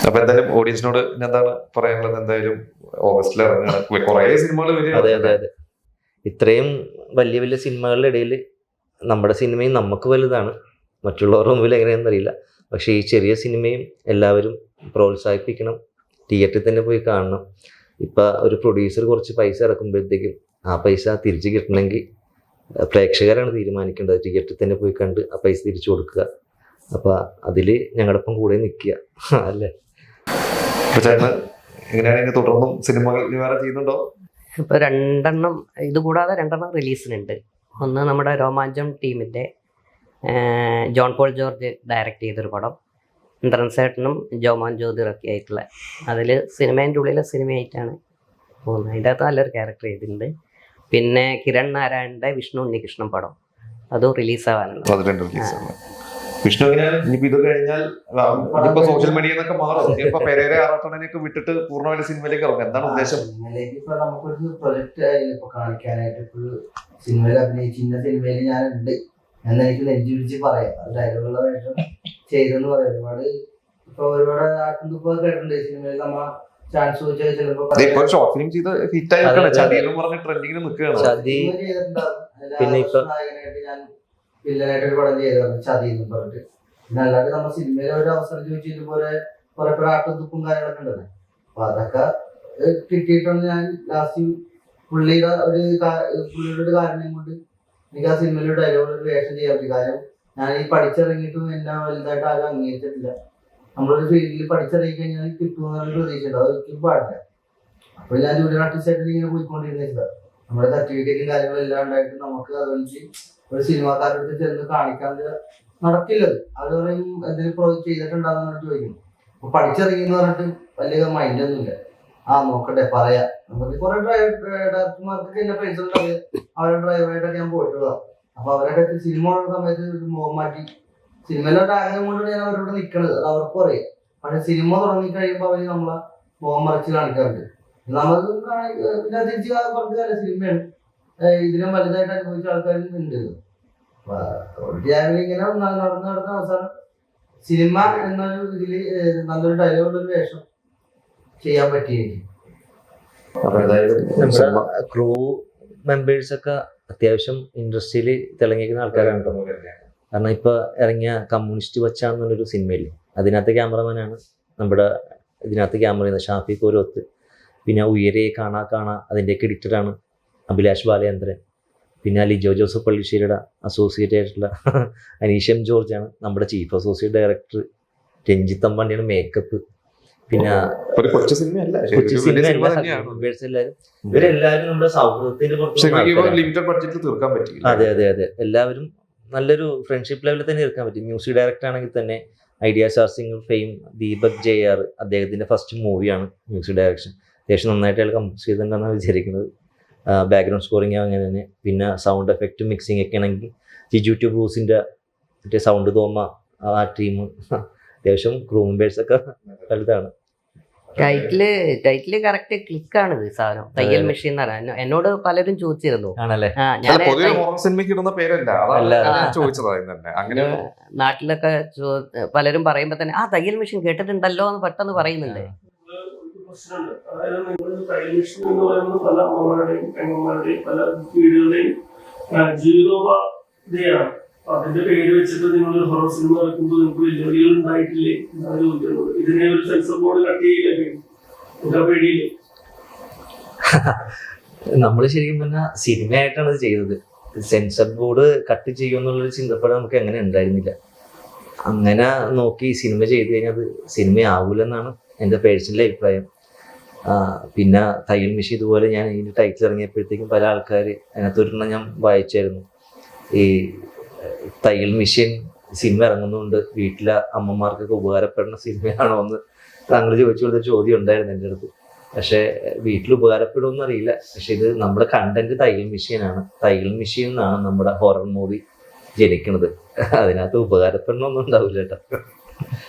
അപ്പൊ എന്തായാലും ഓഡിയൻസിനോട് എന്താണ് പറയാനുള്ളത്? എന്തായാലും ഓഗസ്റ്റിൽ ഇറങ്ങുകയാണ്, കുറെ സിനിമകൾ അതെ വരികയാണ്. അതെ അതെ. ഇത്രയും വലിയ വലിയ സിനിമകളുടെ ഇടയിൽ നമ്മുടെ സിനിമയും നമുക്ക് വലുതാണ്, മറ്റുള്ളവരുടെ മുമ്പിൽ എങ്ങനെയാണെന്ന് അറിയില്ല. പക്ഷേ ഈ ചെറിയ സിനിമയും എല്ലാവരും പ്രോത്സാഹിപ്പിക്കണം, തിയേറ്ററിൽ തന്നെ പോയി കാണണം. ഇപ്പം ഒരു പ്രൊഡ്യൂസർ കുറച്ച് പൈസ ഇറക്കുമ്പോഴത്തേക്കും ആ പൈസ തിരിച്ച് കിട്ടണമെങ്കിൽ പ്രേക്ഷകരാണ് തീരുമാനിക്കേണ്ടത്. തിയേറ്ററിൽ തന്നെ പോയി കണ്ട് ആ പൈസ തിരിച്ചു കൊടുക്കുക. അപ്പം അതിൽ ഞങ്ങളുടെ ഒപ്പം കൂടെ നിൽക്കുക അല്ലേ. എങ്ങനെയാണെങ്കിൽ തുടർന്നും സിനിമകൾ വേറെ ചെയ്യുന്നുണ്ടോ? ഇപ്പോൾ 2 ഇത് കൂടാതെ 2 റിലീസിനുണ്ട്. ഒന്ന് നമ്മുടെ രോമാഞ്ചം ടീമിൻ്റെ ജോൺ പോൾ ജോർജ് ഡയറക്റ്റ് ചെയ്തൊരു പടം, ഇന്ദ്രൻസേട്ടനും ജോമാൻ ജ്യോതിറൊക്കെ ആയിട്ടുള്ള, അതിൽ സിനിമേൻ്റെ ഉള്ളിലെ സിനിമയായിട്ടാണ് പോകുന്നത്. അതിൻ്റെ അകത്ത് നല്ലൊരു ക്യാരക്ടർ ചെയ്തിട്ടുണ്ട്. പിന്നെ കിരൺ നാരായണൻ്റെ വിഷ്ണു ഉണ്ണികൃഷ്ണൻ പടം, അതും റിലീസാവാനുള്ള. വിഷ്ണു എങ്ങനെയാണ് ഇനിയിപ്പോ ഇത് കഴിഞ്ഞാൽ ഇപ്പൊ സോഷ്യൽ മീഡിയ എന്നൊക്കെ മാറും, ഇപ്പൊ പെരേരെ ആറാട്ടണനെയൊക്കെ വിട്ടിട്ട് പൂർണ്ണമായിട്ട് സിനിമയിലേക്ക് ഇറങ്ങും, എന്താണ് ഉദ്ദേശം? നമുക്കൊരു പ്രൊജക്ട് ഇപ്പൊ കാണിക്കാനായിട്ട് സിനിമയിൽ അഭിനയിച്ച് ഇന്ന സിനിമയിൽ ഞാനുണ്ട് എന്ന് എനിക്ക് നെഞ്ചു പിടിച്ച് പറയാം. അത് ഡയലോഗുള്ള വേഷം ചെയ്തെന്ന് പറയാം. ഒരുപാട് ആട്ടുംതുപ്പ കേട്ടിട്ടുണ്ട് സിനിമയിൽ. നമ്മ ചാൻസ് ചോദിച്ചാൽ ചിലപ്പോ ഷോർട്ട് ഫിലിം ചെയ്ത് ഹിറ്റ് ആയിട്ടാണ് ചതി എന്ന് പറഞ്ഞ് ട്രെൻഡിങ്ങിൽ നിൽക്കുകയാണ്. നായകനായിട്ട് ഞാൻ വില്ലനായിട്ട് ഒരു പടം ചെയ്തതാണ്, ചതി എന്നും പറഞ്ഞിട്ട്. പിന്നെ അല്ലാണ്ട് നമ്മൾ സിനിമയിലെ ഒരു അവസരം ചോദിച്ചു ഇതുപോലെ കുറെ പേർ ആട്ടും തുപ്പും കാര്യങ്ങളൊക്കെ ഉണ്ടല്ലോ. അപ്പൊ അതൊക്കെ കിട്ടിയിട്ടാണ് ഞാൻ ലാസ്റ്റ് പുള്ളിയുടെ ഒരു കാരണം കൊണ്ട് എനിക്ക് ആ സിനിമയിൽ ഡയലോഗ് ഒരു വേഷം ചെയ്യാൻ പറ്റി. കാര്യം ഞാൻ ഈ പഠിച്ചിറങ്ങിയിട്ടും എന്നെ വലുതായിട്ട് ആരും അംഗീകരിച്ചിട്ടില്ല. നമ്മളൊരു ഫീൽഡിൽ പഠിച്ചിറങ്ങി കഴിഞ്ഞാൽ കിട്ടുമെന്നൊരു പ്രതീക്ഷയുണ്ട്, അത് ഒരിക്കലും പാടില്ല. അപ്പൊ ഞാൻ ജൂനിയർ ആർട്ടിസ്റ്റായിട്ട് ഇങ്ങനെ പോയിക്കൊണ്ടിരുന്നത്. നമ്മുടെ സർട്ടിഫിക്കറ്റും കാര്യങ്ങളും എല്ലാം ഉണ്ടായിട്ട് നമുക്ക് അതുകൊണ്ട് ഒരു സിനിമാക്കാരുടെ അടുത്ത് ചെന്ന് കാണിക്കാൻ നടക്കില്ലത്. അത് പറയും എന്തെങ്കിലും ചെയ്തിട്ടുണ്ടാകുന്ന ചോദിക്കുന്നു. അപ്പൊ പഠിച്ചിറങ്ങിയെന്ന് പറഞ്ഞിട്ട് വലിയ മൈൻഡൊന്നുമില്ല. നോക്കട്ടെ പറയാം. നമുക്ക് കുറെ ഡയറക്ടർമാർക്ക് എന്നെ പൈസ ഉണ്ടാവില്ല, അവരുടെ ഡ്രൈവറായിട്ടൊക്കെ ഞാൻ പോയിട്ടുള്ളതാണ്. അപ്പൊ അവരൊക്കെ സിനിമ ഉള്ള സമയത്ത് മുഖം മാറ്റി സിനിമയിലോട്ട് ആഗ്രഹം കൊണ്ട് ഞാൻ അവരോട് നിൽക്കണത്, അത് അവർക്ക് പറയാം. പക്ഷെ സിനിമ തുടങ്ങി കഴിയുമ്പോൾ അവര് നമ്മളെ മുഖം മറിച്ച് കാണിക്കാറുണ്ട്. നമുക്ക് പിന്നെ തിരിച്ച് പറഞ്ഞ സിനിമയാണ്, ഇതിലും വലുതായിട്ട് അനുഭവിച്ച ആൾക്കാരും ഉണ്ട്. ഇങ്ങനെ നടന്ന അവസാനം സിനിമ എന്നൊരു ഇതില് നല്ലൊരു ഡയലോഗുള്ളൊരു വേഷം ചെയ്യാൻ പറ്റിയെങ്കിൽ. നമ്മുടെ ക്രൂ മെമ്പേഴ്സ് ഒക്കെ അത്യാവശ്യം ഇൻഡസ്ട്രിയിൽ തിളങ്ങിയിരിക്കുന്ന ആൾക്കാരാണ്. കാരണം ഇപ്പൊ ഇറങ്ങിയ കമ്മ്യൂണിസ്റ്റ് വച്ചാന്നുള്ളൊരു സിനിമയില്ലേ, അതിനകത്ത് ക്യാമറമാനാണ് നമ്മുടെ ഇതിനകത്ത് ക്യാമറ ചെയ്യുന്നത് ഷാഫി കോരോത്ത്. പിന്നെ ഉയരെ കാണാ അതിൻ്റെയൊക്കെ എഡിറ്ററാണ് അഭിലാഷ് ബാലചന്ദ്രൻ. പിന്നെ ലിജോ ജോസഫ് പള്ളിശ്ശേരിയുടെ അസോസിയേറ്റ് ആയിട്ടുള്ള അനീഷം ജോർജാണ് നമ്മുടെ ചീഫ് അസോസിയേറ്റ് ഡയറക്ടർ. രഞ്ജിത്ത് അമ്പാണ്ടിയാണ് മേക്കപ്പ്. പിന്നെ കൊച്ചു സിനിമയല്ല, ഇവരെല്ലാവരും നമ്മുടെ സൗഹൃദത്തിന്റെ അതെ അതെ അതെ എല്ലാവരും നല്ലൊരു ഫ്രണ്ട്ഷിപ്പ് ലെവലിൽ തന്നെ തീർക്കാൻ പറ്റും. മ്യൂസിക് ഡയറക്ടർ ആണെങ്കിൽ തന്നെ idea star singer fame Deepak JR, അദ്ദേഹത്തിന്റെ ഫസ്റ്റ് മൂവിയാണ് മ്യൂസിക് ഡയറക്ഷൻ. അത്യാവശ്യം നന്നായിട്ട് അയാൾ കമ്പോസ് ചെയ്തിട്ടുണ്ടെന്നാണ് വിചാരിക്കുന്നത്. ബാക്ക്ഗ്രൗണ്ട് സ്കോറിങ് അങ്ങനെ തന്നെ. പിന്നെ സൗണ്ട് എഫക്റ്റും മിക്സിംഗ് ഒക്കെ ആണെങ്കിൽ ജിജു ബ്രൂസിന്റെ മറ്റേ സൗണ്ട് തോമ ആ ടീം, അത്യാവശ്യം ക്രൂ മെമ്പേഴ്സ് ഒക്കെ വലുതാണ്. ടൈറ്റില് കറക്റ്റ് ക്ലിക്കാണിത് സാധനം, തയ്യൽ മെഷീൻ എന്ന് പറയാൻ എന്നോട് പലരും ചോദിച്ചിരുന്നു. ആണല്ലേ, നാട്ടിലൊക്കെ പലരും പറയുമ്പോ തന്നെ തയ്യൽ മെഷീൻ കേട്ടിട്ടുണ്ടല്ലോ എന്ന് പെട്ടെന്ന് പറയുന്നുണ്ട്. അതായത് നിങ്ങൾ തയ്യൽ മെഷീൻ എന്ന് പറയുന്നത് പല അമ്മമാരുടെയും പെങ്ങന്മാരുടെയും പല വീടുകളുടെയും ജീവിതോപാധിയാണ്. അതിന്റെ പേര് വെച്ചിട്ട് നിങ്ങളൊരു ഹൊറർ സിനിമ വെക്കുമ്പോൾ നിങ്ങൾക്ക് വെല്ലുവിളികൾ ഉണ്ടായിട്ടില്ലേ എന്നാണ് ചോദിക്കുന്നത്. ഇതിനെ ഒരു സെൻസർ ബോർഡ് കട്ട് ചെയ്യില്ലേ, എന്താ പേടിയില്ലേ? നമ്മൾ ശരിക്കും പറഞ്ഞാൽ സിനിമയായിട്ടാണ് ഇത് ചെയ്തത്. സെൻസർ ബോർഡ് കട്ട് ചെയ്യുമെന്നുള്ളൊരു ചിന്തപ്പെടാൻ നമുക്ക് എങ്ങനെ ഉണ്ടായിരുന്നില്ല. അങ്ങനെ നോക്കി സിനിമ ചെയ്ത് കഴിഞ്ഞാൽ അത് സിനിമയാവൂലെന്നാണ് എൻ്റെ പേഴ്സണൽ അഭിപ്രായം. പിന്നെ തയ്യൽ മെഷീൻ ഇതുപോലെ ഞാൻ ഇതിൻ്റെ ടൈറ്റിൽ ഇറങ്ങിയപ്പോഴത്തേക്കും പല ആൾക്കാർ അതിനകത്തൊരെണ്ണം ഞാൻ വായിച്ചായിരുന്നു. ഈ തയ്യൽ മെഷീൻ സിനിമ ഇറങ്ങുന്നതുകൊണ്ട് വീട്ടിലെ അമ്മമാർക്കൊക്കെ ഉപകാരപ്പെടുന്ന സിനിമയാണോ എന്ന് താങ്കൾ ചോദിച്ചു കൊടുത്ത ചോദ്യം ഉണ്ടായിരുന്നു എൻ്റെ അടുത്ത്. പക്ഷേ വീട്ടിൽ ഉപകാരപ്പെടുമെന്ന് അറിയില്ല. പക്ഷെ ഇത് നമ്മുടെ കണ്ടന്റ് തയ്യൽ മെഷീനാണ്. തയ്യൽ മെഷീൻ എന്നാണ് നമ്മുടെ ഹൊറർ മൂവി ജനിക്കുന്നത്. അതിനകത്ത് ഉപകാരപ്പെടണമെന്നും ഉണ്ടാവില്ല കേട്ടോ.